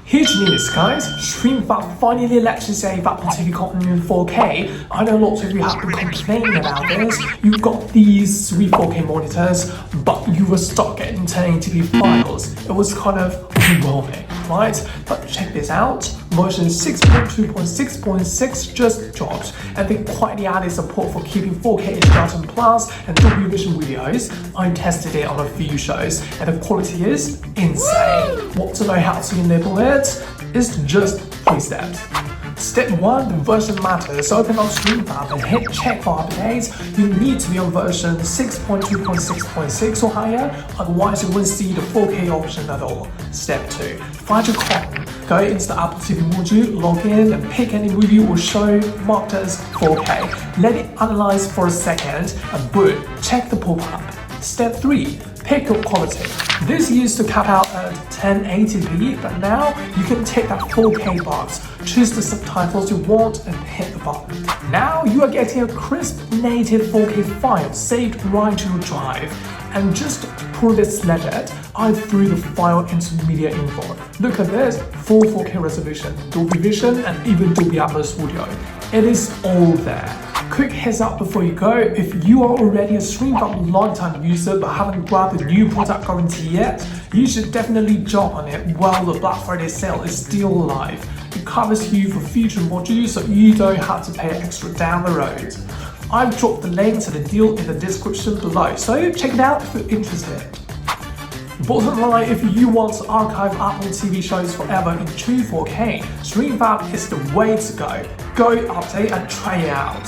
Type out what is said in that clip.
Huge news, guys! StreamFab finally lets you save Apple TV content in 4K. I know lots of you have been complaining about this. You've got these sweet 4K monitors, but you were stuck getting 1080p files. It was kind of overwhelming, right? But check this out. Version 6.2.6.6 just dropped, and they quietly added support for keeping 4K HDR10 Plus and Dolby Vision videos. I tested it on a few shows, and the quality is insane. Want to know how to enable it? It's just 3 steps. Step 1, the version matters. Open up StreamFab and hit check for updates. You need to be on version 6.2.6.6 or higher, otherwise you won't see the 4K option at all. Step 2, find your content. Go into the Apple TV module, log in, and pick any movie or show marked as 4K. Let it analyze for a second, and boom, check the pop-up. Step 3, pick your quality. This used to cap out at 1080p, but now you can tick that 4K box, choose the subtitles you want, and hit the button. Now you are getting a crisp native 4K file saved right to your drive. And just to prove it's legit, I threw the file into MediaInfo. Look at this, full 4K resolution, Dolby Vision, and even Dolby Atmos audio. It is all there. Quick heads up before you go, if you are already a StreamFab lifetime user but haven't grabbed the new product guarantee yet, you should definitely jump on it while the Black Friday sale is still alive. It covers you for future modules so you don't have to pay extra down the road. I've dropped the link to the deal in the description below, so check it out if you're interested. Bottom line, if you want to archive Apple TV shows forever in true 4K, StreamFab is the way to go. Go update and try it out.